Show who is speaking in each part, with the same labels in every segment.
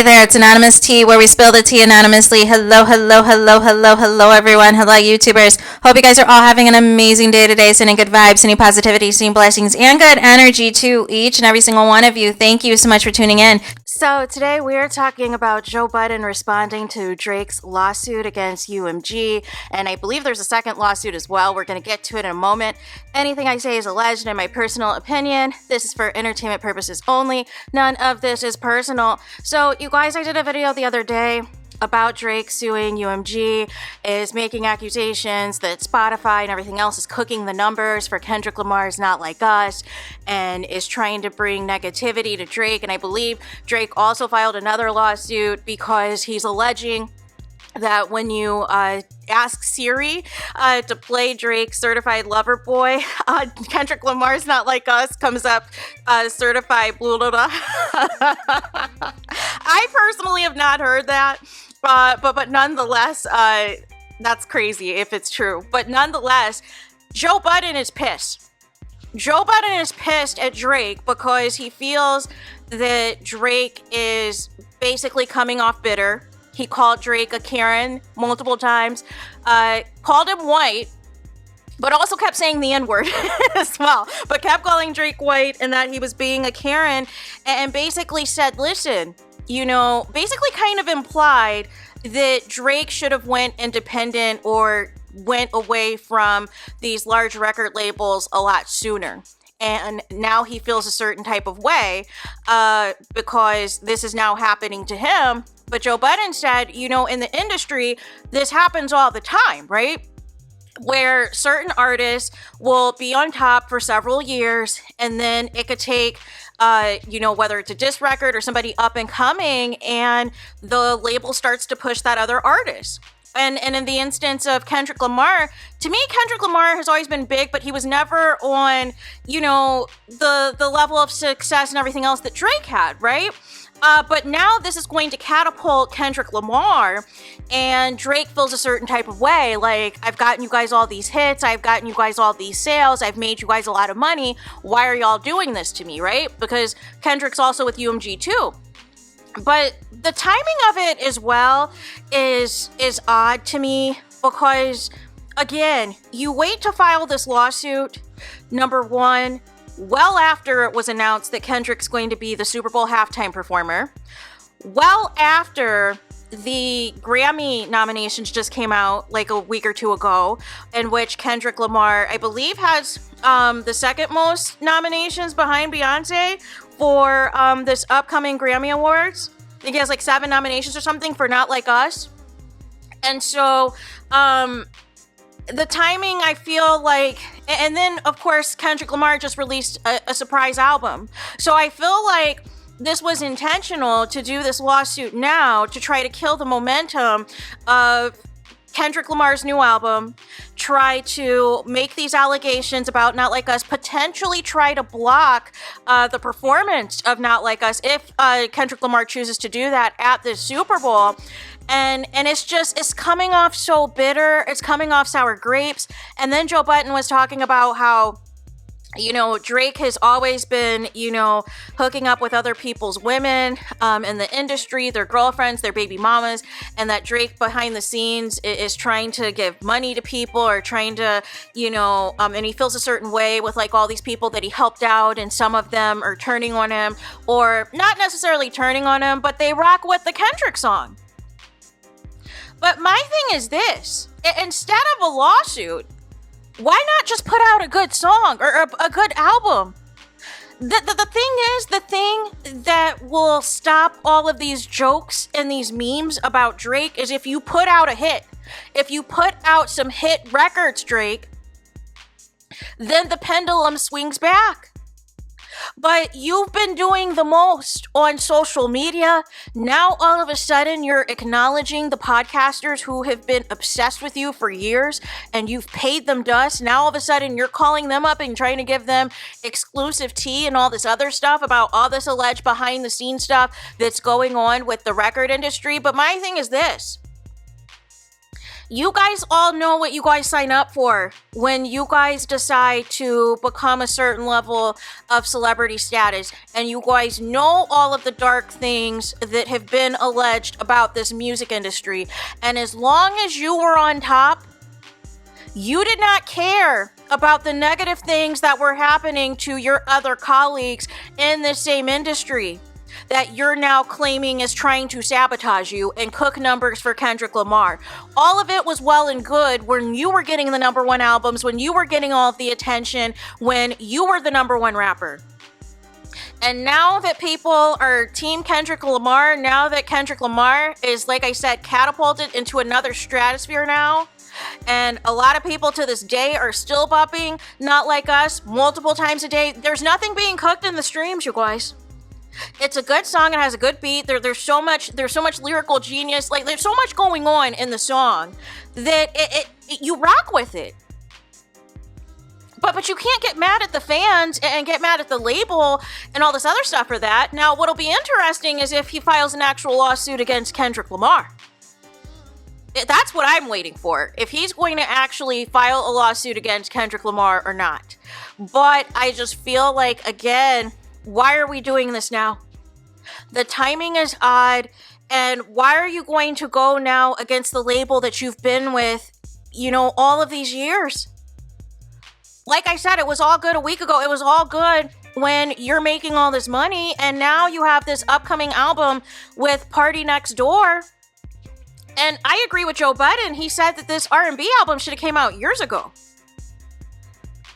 Speaker 1: there, it's Anonymous Tea, where we spill the tea anonymously. Hello, hello, hello, hello, hello, everyone. Hello, YouTubers. Hope you guys are all having an amazing day today, sending good vibes, sending positivity, sending blessings, and good energy to each and every single one of you. Thank you so much for tuning in. So today we are talking about Joe Budden responding to Drake's lawsuit against UMG, and I believe there's a second lawsuit as well. We're going to get to it in a moment. Anything I say is alleged in my personal opinion. This is for entertainment purposes only. None of this is personal. So you guys, I did a video the other day about Drake suing UMG, is making accusations that Spotify and everything else is cooking the numbers for Kendrick Lamar's Not Like Us, and is trying to bring negativity to Drake. And I believe Drake also filed another lawsuit because he's alleging that when you ask Siri to play Drake's Certified Lover Boy, Kendrick Lamar's Not Like Us comes up certified blah, blah, blah. I personally have not heard that, but nonetheless, that's crazy if it's true. But nonetheless, Joe Budden is pissed. Joe Budden is pissed at Drake because he feels that Drake is basically coming off bitter. He called Drake a Karen multiple times, called him white, but also kept saying the N-word as well, but kept calling Drake white and that he was being a Karen, and basically said, listen, you know, basically kind of implied that Drake should have went independent or went away from these large record labels a lot sooner. And now he feels a certain type of way because this is now happening to him. But Joe Budden said, you know, in the industry, this happens all the time, right? Where certain artists will be on top for several years, and then it could take, you know, whether it's a diss record or somebody up and coming, and the label starts to push that other artist. And in the instance of Kendrick Lamar, to me, Kendrick Lamar has always been big, but he was never on, you know, the level of success and everything else that Drake had, right? But now this is going to catapult Kendrick Lamar, and Drake feels a certain type of way. Like, I've gotten you guys all these hits, I've gotten you guys all these sales, I've made you guys a lot of money. Why are y'all doing this to me, right? Because Kendrick's also with UMG too. But the timing of it as well is odd to me because, again, you wait to file this lawsuit, number one, well after it was announced that Kendrick's going to be the Super Bowl halftime performer, well after the Grammy nominations just came out like a week or two ago, in which Kendrick Lamar, I believe, has the second most nominations behind Beyonce for this upcoming Grammy Awards. I think he has like 7 nominations or something for Not Like Us. And so the timing, I feel like, and then of course Kendrick Lamar just released a surprise album. So I feel like this was intentional to do this lawsuit now to try to kill the momentum of Kendrick Lamar's new album, try to make these allegations about Not Like Us, potentially try to block the performance of Not Like Us if Kendrick Lamar chooses to do that at the Super Bowl. And it's coming off so bitter, it's coming off sour grapes. And then Joe Budden was talking about how, you know, Drake has always been, you know, hooking up with other people's women in the industry, their girlfriends, their baby mamas, and that Drake behind the scenes is trying to give money to people or trying to, you know, and he feels a certain way with like all these people that he helped out, and some of them are turning on him, or not necessarily turning on him, but they rock with the Kendrick song. But my thing is this, instead of a lawsuit, why not just put out a good song or a good album? The thing is, the thing that will stop all of these jokes and these memes about Drake is if you put out a hit. If you put out some hit records, Drake, then the pendulum swings back. But you've been doing the most on social media. Now all of a sudden you're acknowledging the podcasters who have been obsessed with you for years, and you've paid them dust. Now all of a sudden you're calling them up and trying to give them exclusive tea and all this other stuff about all this alleged behind the scenes stuff that's going on with the record industry. But my thing is this. You guys all know what you guys sign up for when you guys decide to become a certain level of celebrity status, and you guys know all of the dark things that have been alleged about this music industry. And as long as you were on top, you did not care about the negative things that were happening to your other colleagues in the same industry that you're now claiming is trying to sabotage you and cook numbers for Kendrick Lamar. All of it was well and good when you were getting the #1 albums, when you were getting all of the attention, when you were the #1 rapper. And now that people are Team Kendrick Lamar, now that Kendrick Lamar is, like I said, catapulted into another stratosphere now, and a lot of people to this day are still bumping Not Like Us multiple times a day, there's nothing being cooked in the streams, you guys. It's a good song. It has a good beat. There's so much lyrical genius. Like, there's so much going on in the song that you rock with it. But you can't get mad at the fans and get mad at the label and all this other stuff for that. Now, what'll be interesting is if he files an actual lawsuit against Kendrick Lamar. That's what I'm waiting for. If he's going to actually file a lawsuit against Kendrick Lamar or not. But I just feel like, again, why are we doing this now? The timing is odd, and why are you going to go now against the label that you've been with, all of these years? Like I said, it was all good a week ago. It was all good when you're making all this money, and now you have this upcoming album with Party Next Door. And I agree with Joe Budden. He said that this R&B album should have came out years ago.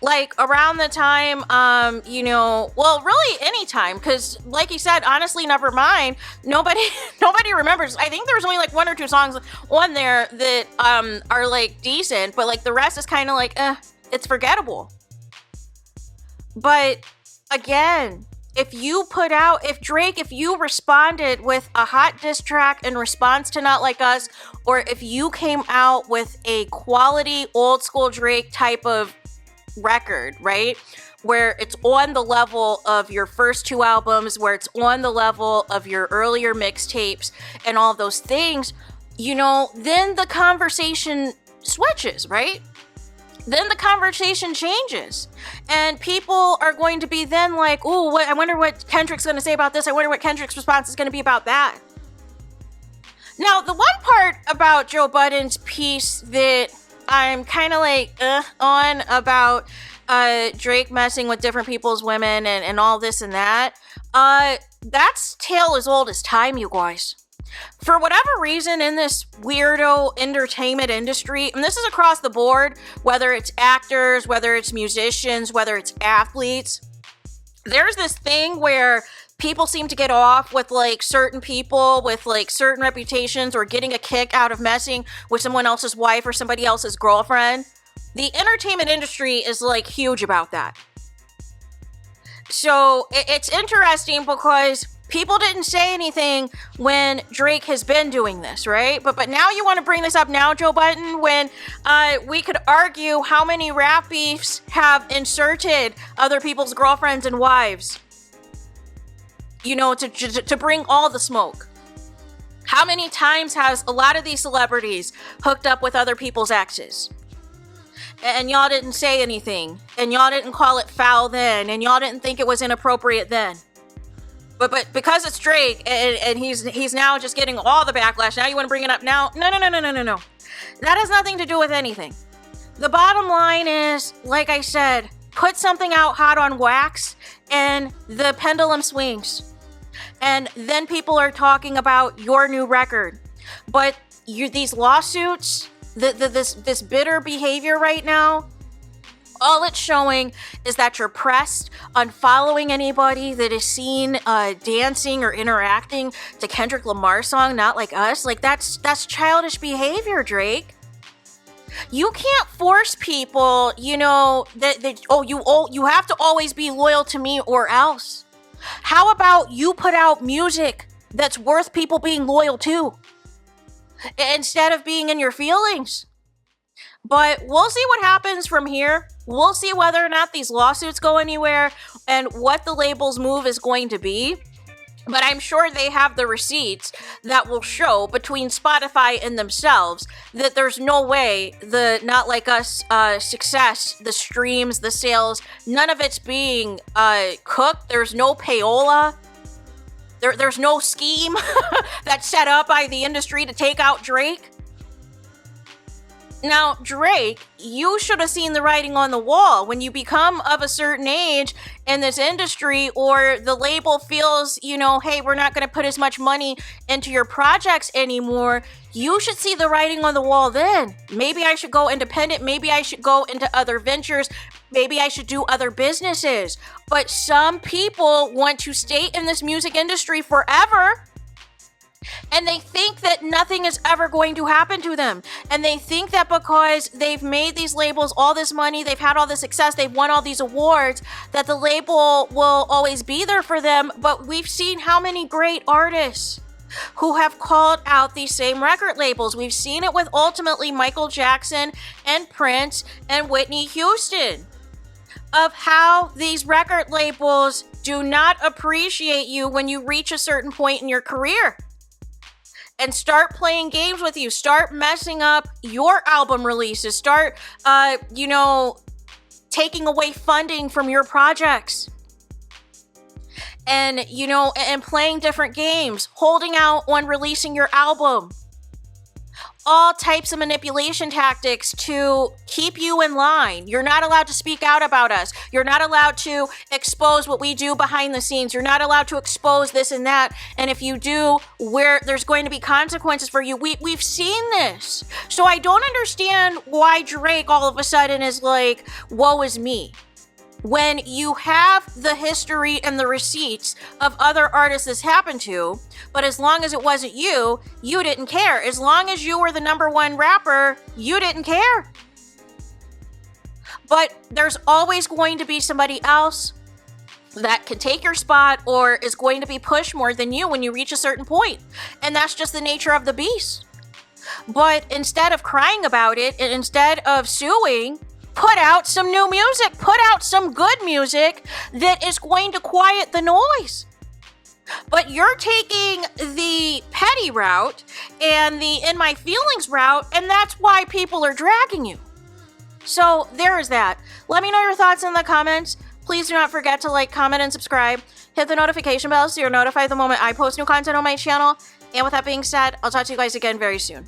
Speaker 1: Like, around the time, really any time, because like he said, honestly, never mind. Nobody remembers. I think there's only like 1 or 2 songs on there that are like decent, but like the rest is kind of like, it's forgettable. But again, if you responded with a hot diss track in response to Not Like Us, or if you came out with a quality old school Drake type of record, right, where it's on the level of your first 2 albums, where it's on the level of your earlier mixtapes and all of those things, then the conversation switches, right? Then the conversation changes, and people are going to be then like, ooh, I wonder what Kendrick's going to say about this. I wonder what Kendrick's response is going to be about that. Now, the one part about Joe Budden's piece that I'm kind of like on about Drake messing with different people's women and all this and that, that's tale as old as time, you guys. For whatever reason, in this weirdo entertainment industry, and this is across the board, whether it's actors, whether it's musicians, whether it's athletes, there's this thing where people seem to get off with like certain people with like certain reputations, or getting a kick out of messing with someone else's wife or somebody else's girlfriend. The entertainment industry is like huge about that. So it's interesting because people didn't say anything when Drake has been doing this, right? But now you want to bring this up now, Joe Budden, when we could argue how many rap beefs have inserted other people's girlfriends and wives, to bring all the smoke. How many times has a lot of these celebrities hooked up with other people's exes? And y'all didn't say anything, and y'all didn't call it foul then, and y'all didn't think it was inappropriate then. But because it's Drake, and he's now just getting all the backlash, now you want to bring it up now? No. That has nothing to do with anything. The bottom line is, like I said, put something out hot on wax, and the pendulum swings. And then people are talking about your new record. But these lawsuits, this bitter behavior right now, all it's showing is that you're pressed on following anybody that is seen dancing or interacting to Kendrick Lamar's song, Not Like Us. Like, that's childish behavior, Drake. You can't force people, you have to always be loyal to me or else. How about you put out music that's worth people being loyal to, instead of being in your feelings? But we'll see what happens from here. We'll see whether or not these lawsuits go anywhere and what the label's move is going to be. But I'm sure they have the receipts that will show between Spotify and themselves that there's no way the Not Like Us success, the streams, the sales, none of it's being cooked. There's no payola. There's no scheme that's set up by the industry to take out Drake. Now, Drake, you should have seen the writing on the wall. When you become of a certain age in this industry, or the label feels, you know, hey, we're not going to put as much money into your projects anymore, you should see the writing on the wall then. Maybe I should go independent. Maybe I should go into other ventures. Maybe I should do other businesses. But some people want to stay in this music industry forever. And they think that nothing is ever going to happen to them. And they think that because they've made these labels all this money, they've had all this success, they've won all these awards, that the label will always be there for them. But we've seen how many great artists who have called out these same record labels. We've seen it with ultimately Michael Jackson and Prince and Whitney Houston, of how these record labels do not appreciate you when you reach a certain point in your career, and start playing games with you, start messing up your album releases, start, taking away funding from your projects. And, and playing different games, holding out on releasing your album. All types of manipulation tactics to keep you in line. You're not allowed to speak out about us. You're not allowed to expose what we do behind the scenes. You're not allowed to expose this and that. And if you do, there's going to be consequences for you. We've seen this. So I don't understand why Drake all of a sudden is like, woe is me. When you have the history and the receipts of other artists this happened to, but as long as it wasn't you, you didn't care. As long as you were the #1 rapper, you didn't care. But there's always going to be somebody else that can take your spot or is going to be pushed more than you when you reach a certain point. And that's just the nature of the beast. But instead of crying about it, and instead of suing, put out some new music. Put out some good music that is going to quiet the noise. But you're taking the petty route and the in my feelings route, and that's why people are dragging you. So there is that. Let me know your thoughts in the comments. Please do not forget to like, comment, and subscribe. Hit the notification bell so you're notified the moment I post new content on my channel. And with that being said, I'll talk to you guys again very soon.